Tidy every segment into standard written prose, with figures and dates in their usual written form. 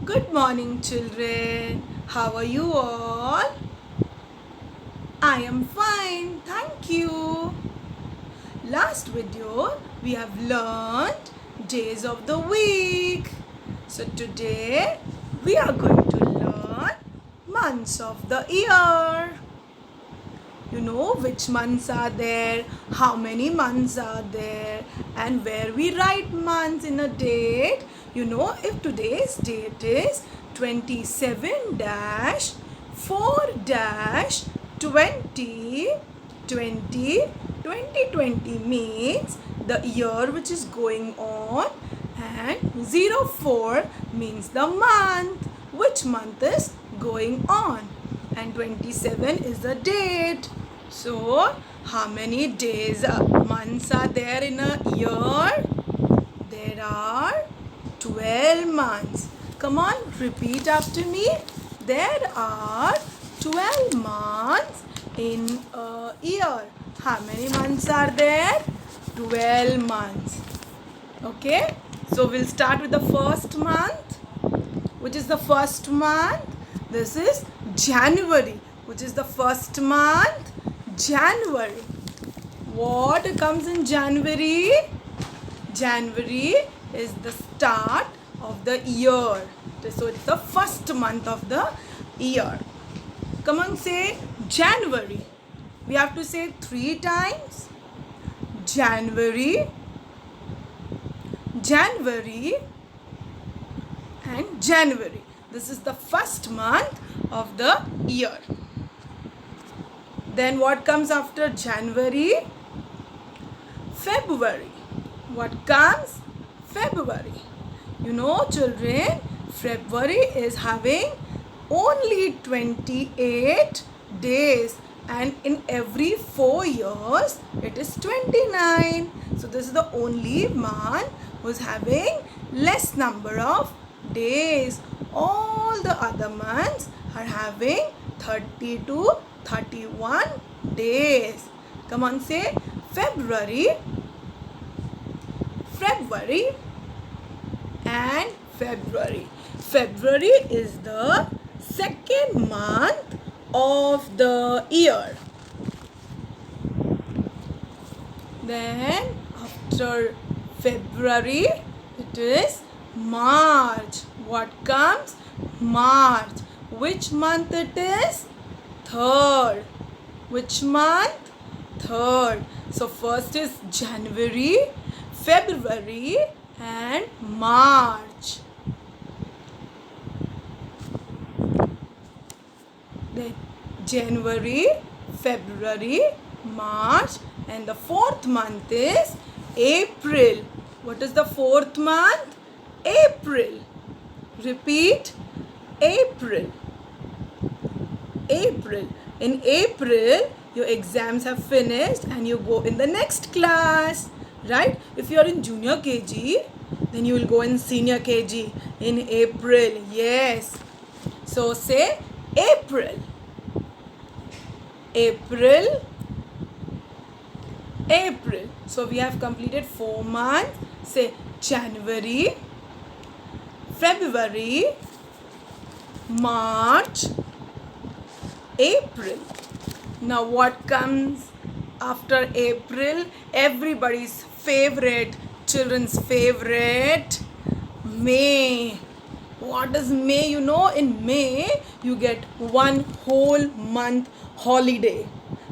Good morning, children. How are you all? I am fine, thank you. Last video we have learned days of the week. So today we are going to learn months of the year. You know which months are there, how many months are there, and where we write months in a date. You know, if today's date is 27-4-2020 means the year which is going on, and 04 means the month, which month is going on, and 27 is the date. So how many days, months are there in a year? There are 12 months. Come on, repeat after me. There are 12 months in a year. How many months are there? 12 months. Okay, so we'll start with the first month. Which is the first month? This is January. Which is the first month? January. What comes in January? January is the start of the year. So it's the first month of the year. Come on, say January. We have to say 3 times. January, January, and January. This is the first month of the year. Then what comes after January? February. What comes? February. You know, children, February is having only 28 days, and in every 4 years it is 29. So this is the only month who is having less number of days. All the other months are having 30 to 31 days. Come on, say February, February, and February. February is the second month of the year. Then after February it is March. What comes? March. Which month it is? Third. Which month? Third. So first is January, February, and March. Then January, February, March, and the fourth month is April. What is the fourth month? April. Repeat. April. April. In April, your exams have finished and you go in the next class, right? If you are in junior KG, then you will go in senior KG in April. Yes. So say April. April. April. So we have completed 4 months. Say January, February, March, April. Now what comes after April? Everybody's favorite, children's favorite, May. What is May? You know, in May you get 1 whole month holiday.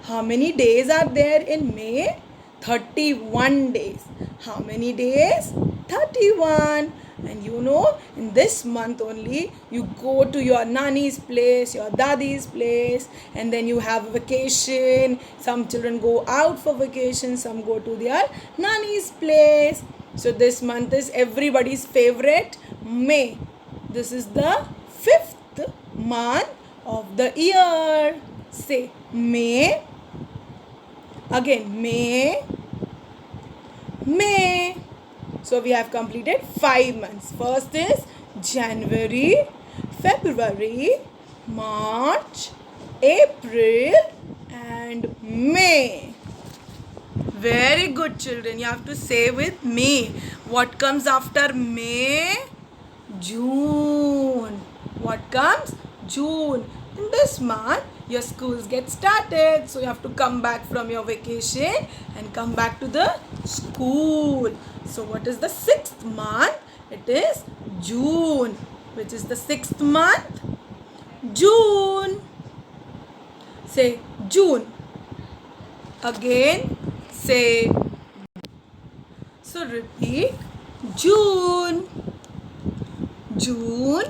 How many days are there in May? 31 days. How many days? 31. And you know, in this month only you go to your nani's place, your dadi's place, and then you have a vacation. Some children go out for vacation, some go to their nani's place. So this month is everybody's favorite, May. This is the 5th month of the year. Say May. Again, May, May. So we have completed 5 months. First is January, February, March, April, and May. Very good, children. You have to say with me. What comes after May? June. what comes? June. In this month, your schools get started. So you have to come back from your vacation and come back to the school. So what is the 6th month? It is June. Which is the 6th month? June. Say June. Again, say. So repeat. June. June.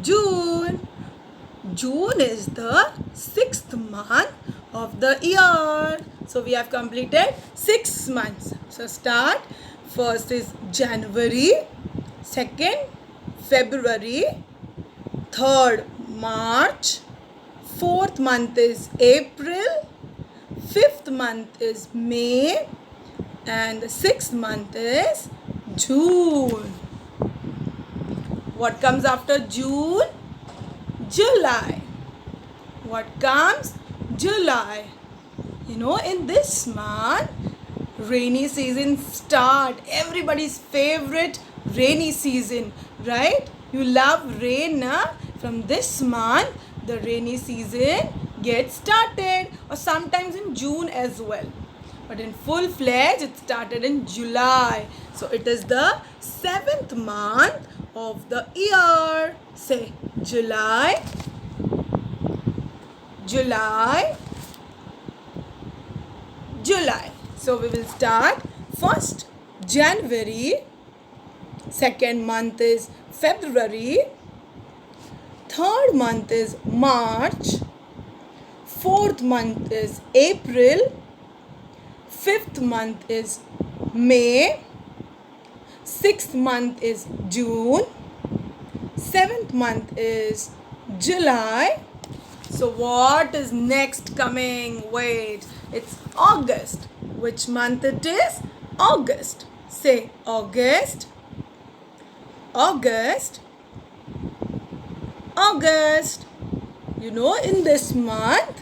June. June is the 6th month of the year. So we have completed 6 months. So start. First is January. Second, February. Third, March. Fourth month is April. Fifth month is May. And the 6th month is June. What comes after June? July. What comes? July. You know, in this month, rainy season start. Everybody's favorite rainy season, right? You love rain, na? From this month, the rainy season gets started, or sometimes in June as well. But in full fledged, it started in July. So it is the 7th month of the year. Say July. July. July. So we will start. First, January. Second month is February. Third month is March. Fourth month is April. Fifth month is May. Sixth month is June. Seventh month is July. So what is next coming? Wait, it's August. Which month it is? August. Say August. August. August. You know, in this month,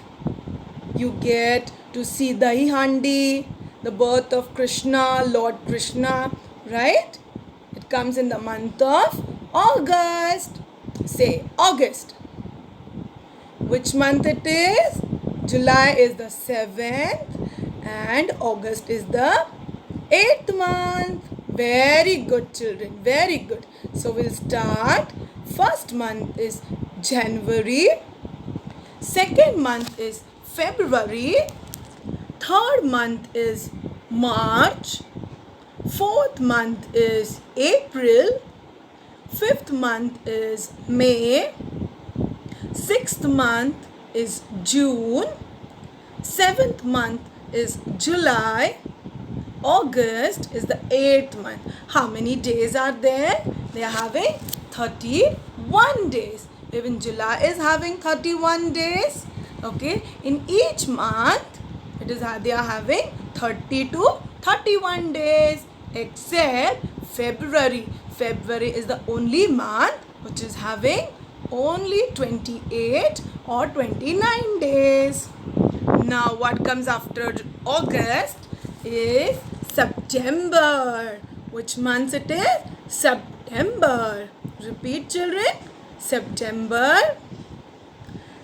you get to see Dahi Handi, the birth of Krishna, Lord Krishna, right? It comes in the month of August. Say August. Which month it is? July is the 7th and August is the 8th month. Very good, children. Very good. So we'll start. First month is January. Second month is February. Third month is March. Fourth month is April. Fifth month is May. Sixth month is June. Seventh month is July. August is the 8th month. How many days are there? They are having 31 days. Even July is having 31 days. Okay. In each month, they are having 30 to 31 days. Except February. February is the only month which is having only 28 or 29 days. Now what comes after August is September. Which month it is? September. Repeat, children. September.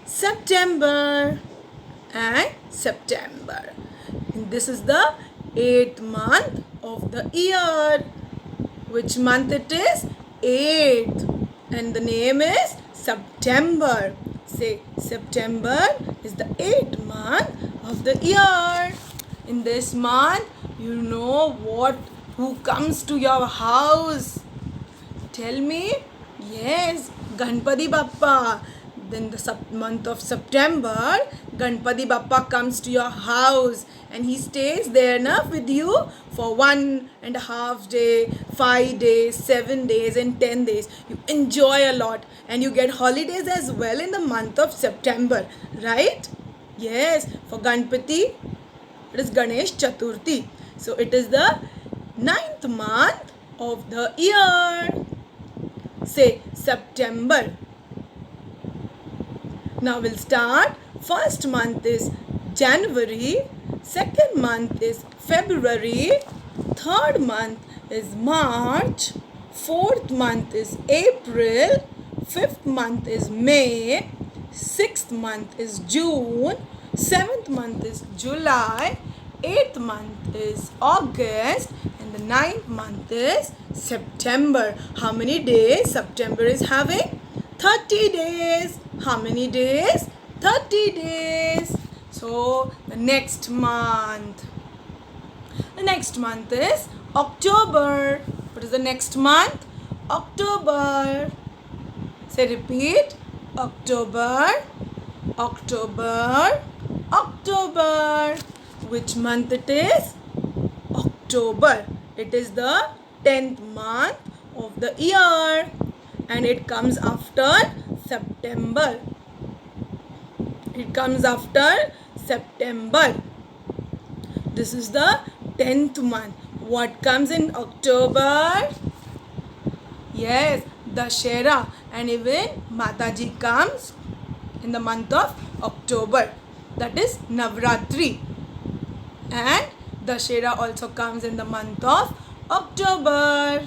September and September. And this is the 8th month of the year. Which month it is? 8th. And the name is September. Say September is the 8th month of the year. In this month, you know who comes to your house? Tell me. Yes, Ganpati Bappa. Then the month of September, Ganpati Bappa comes to your house and he stays there with you for 1.5 days, 5 days, 7 days and 10 days. You enjoy a lot and you get holidays as well in the month of September, right? Yes, for Ganpati, it is Ganesh Chaturthi. So it is the 9th month of the year. Say September. Now we'll start. First month is January. Second month is February. Third month is March. Fourth month is April. Fifth month is May. Sixth month is June. Seventh month is July. Eighth month is August. And the ninth month is September. How many days September is having? 30 days. How many days? 30 days. So the next month. The next month is October. What is the next month? October. Say repeat. October. October. October. Which month it is? October. It is the 10th month of the year. And it comes after September. It comes after September. This is the 10th month. What comes in October? Yes, Dussehra. And even Mataji comes in the month of October. That is Navratri. And Dussehra also comes in the month of October.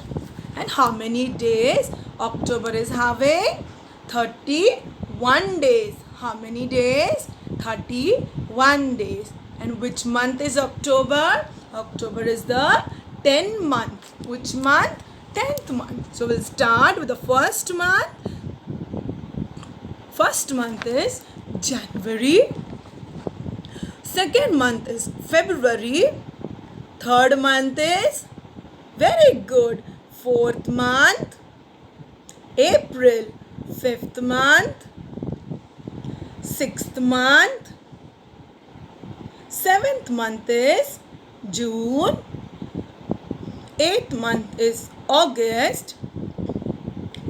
And how many days October is having? 31 days. How many days? 31 days. And which month is October? October is the 10th month. Which month? 10th month. So we'll start with the first month. First month is January. Second month is February. Third month is, very good, fourth month, April. Fifth month, sixth month. Seventh month is June. Eighth month is August.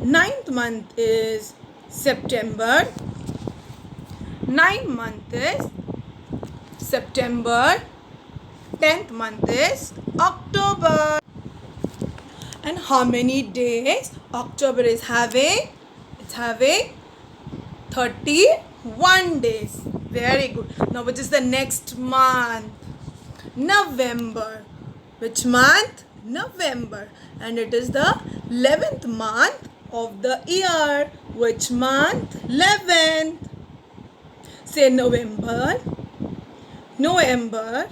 Ninth month is September. Ninth month is September. 10th month is October. And how many days October is having? It's having 31 days. Very good. Now which is the next month? November. Which month? November. And it is the 11th month of the year. Which month? 11th. Say November, November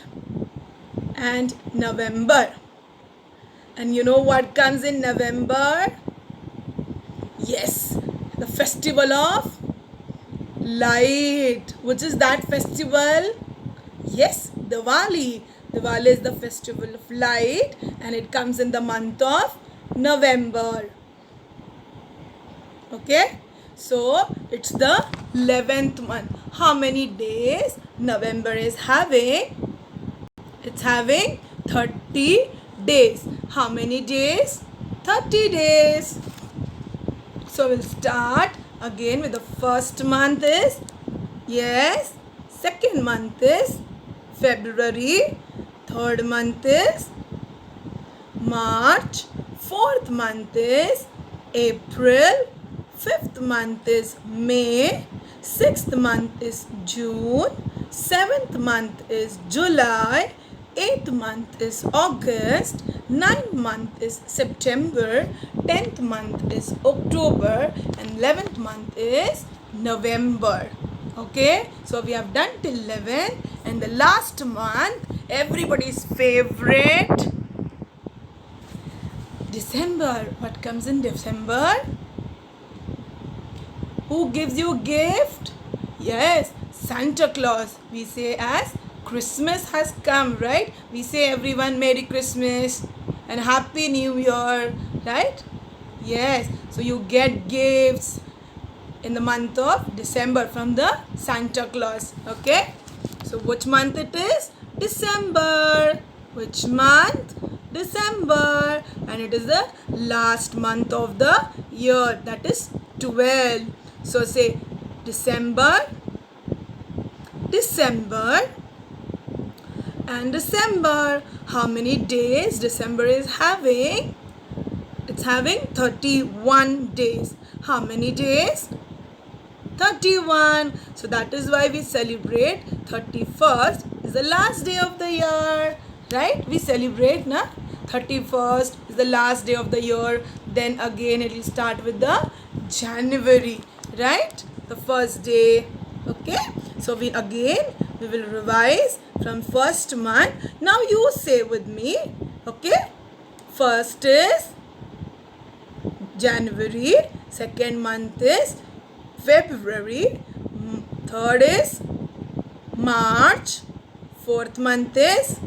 and November. And you know what comes in November? Yes, the festival of light. Which is that festival? Yes, Diwali. Diwali is the festival of light and it comes in the month of November. Okay, so it's the 11th month. How many days November is having? It's having 30 days. How many days? 30 days. So we'll start again with the first month is, yes, second month is February. Third month is March. Fourth month is April. Fifth month is May. Sixth month is June. Seventh month is July. Eighth month is August. Ninth month is September. 10th month is October. And 11th month is November. Okay, so we have done till 11. And the last month, everybody's favorite, December. What comes in December? Who gives you a gift? Yes, Santa Claus. We say as Christmas has come, right? We say everyone Merry Christmas and Happy New Year, right? Yes, so you get gifts in the month of December from the Santa Claus. Okay, so which month it is? December. Which month? December. And it is the last month of the year, that is 12. So say December, December and December. How many days December is having? It's having 31 days. How many days? 31. So that is why we celebrate 31st is the last day of the year. Right? We celebrate, na? 31st is the last day of the year. Then again it will start with the January, right? The first day. Okay, so we will revise from first month. Now you say with me. Okay, first is January, second month is February, third is March, fourth month is,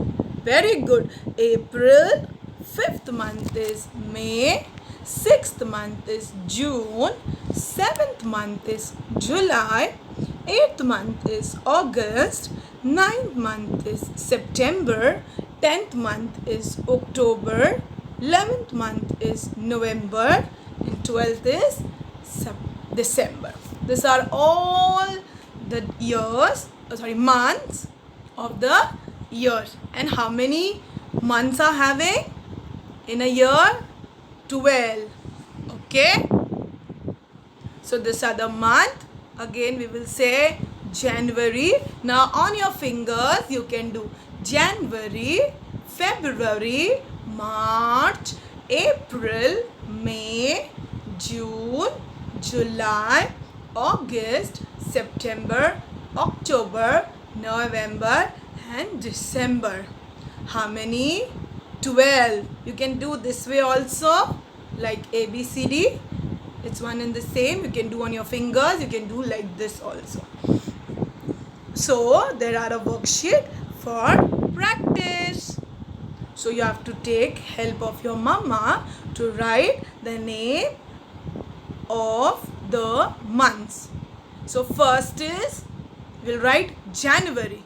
very good, April, fifth month is May, sixth month is June, seventh month is July, eighth month is August, ninth month is September, 10th month is October, 11th month is November, and 12th is December. These are all the months of the year. And how many months are having in a year? 12. Okay. So these are the month. Again we will say January. Now on your fingers you can do January, February, March, April, May, June, July, August, September, October, November and December. How many? 12. You can do this way also, like ABCD. It's one and the same. You can do on your fingers. You can do like this also. So there are a worksheet for practice. So you have to take help of your mama to write the name of the months. So first is, we'll write January.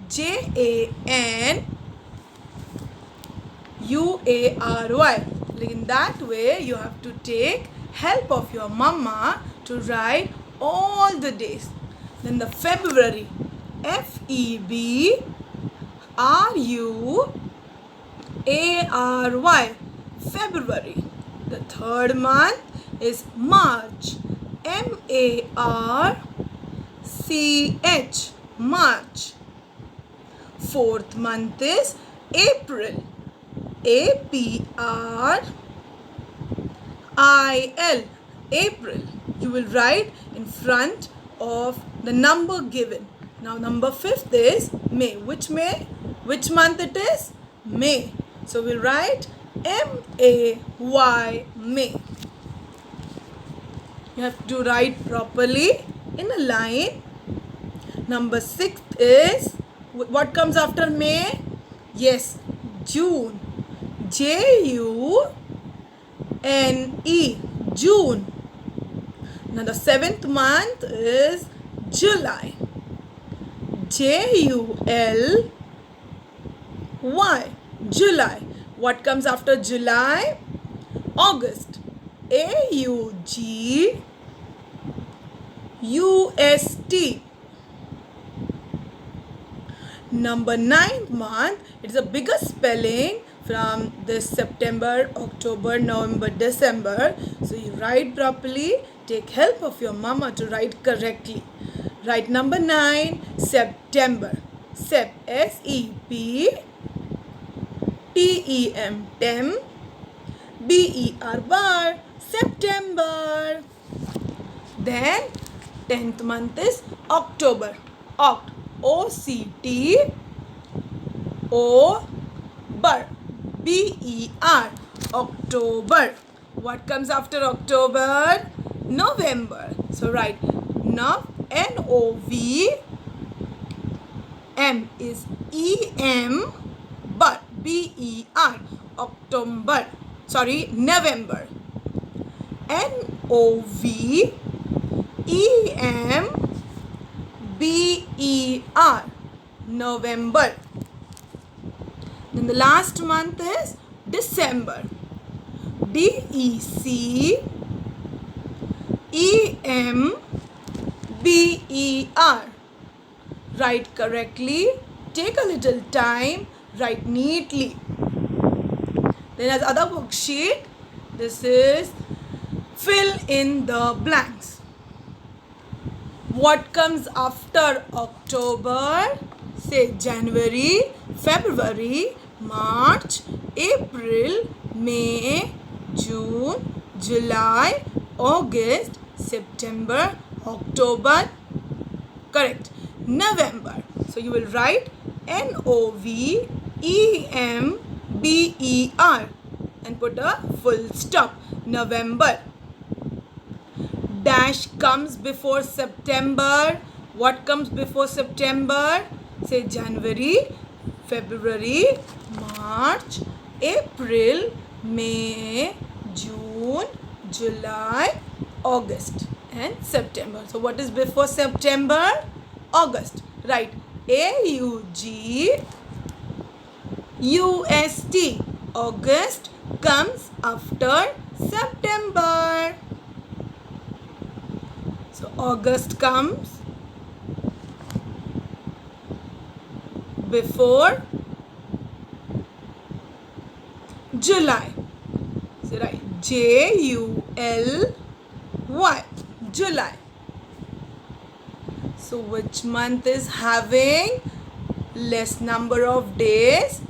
January. In that way you have to take help of your mama to write all the days. Then the February. February. February. The third month is March. March. March. Fourth month is April. April. April. You will write in front of the number given. Now number fifth is May. Which May? Which month it is? May. So we'll write May. May. You have to write properly in a line. Number 6 is, what comes after May? Yes, June. June. June. Now the 7th month is July. July. July. What comes after July? August. August. Number 9th month, it's the biggest spelling from this September, October, November, December. So you write properly. Take help of your mama to write correctly. Write number 9, September. Sep, S-E-P-T-E-M, Tem, B-E-R, bar, September. Then 10th month is October. Oct, O-C-T-O-B-E-R, B-E-R, October. What comes after October? November. So write N-O-V-M is E-M, but B-E-R, October. Sorry, November. N-O-V-E-M-B-E-R, November. Then the last month is December. D-E-C-E-M-B-E-R. Write correctly. Take a little time. Write neatly. Then as other worksheet, this is fill in the blanks. What comes after October? Say January, February, March, April, May, June, July, August, September, October. Correct. November. So you will write November and put a full stop. November. Dash comes before September. What comes before September? Say January, February, March, April, May, June, July, August and September. So what is before September? August. Right. AUGUST. August comes after September. So August comes before July. So right, JULY, July. So which month is having less number of days?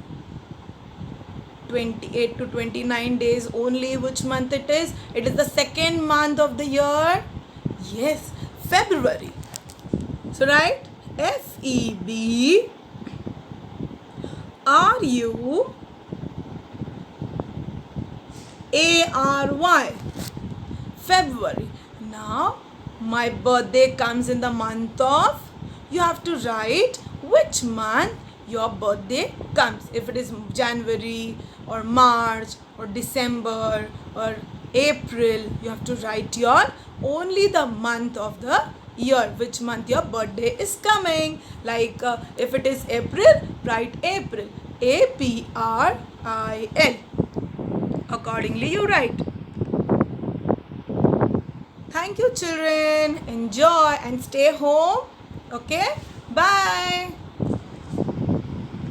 28 to 29 days only. Which month it is? It is the second month of the year. Yes, February. So right, FEBRUARY, February. Now my birthday comes in the month of, you have to write which month your birthday comes. If it is January or March or December or April, you have to write your only the month of the year, which month your birthday is coming. Like if it is April, write April, APRIL. Accordingly you write. Thank you children. Enjoy and stay home. Okay. Bye.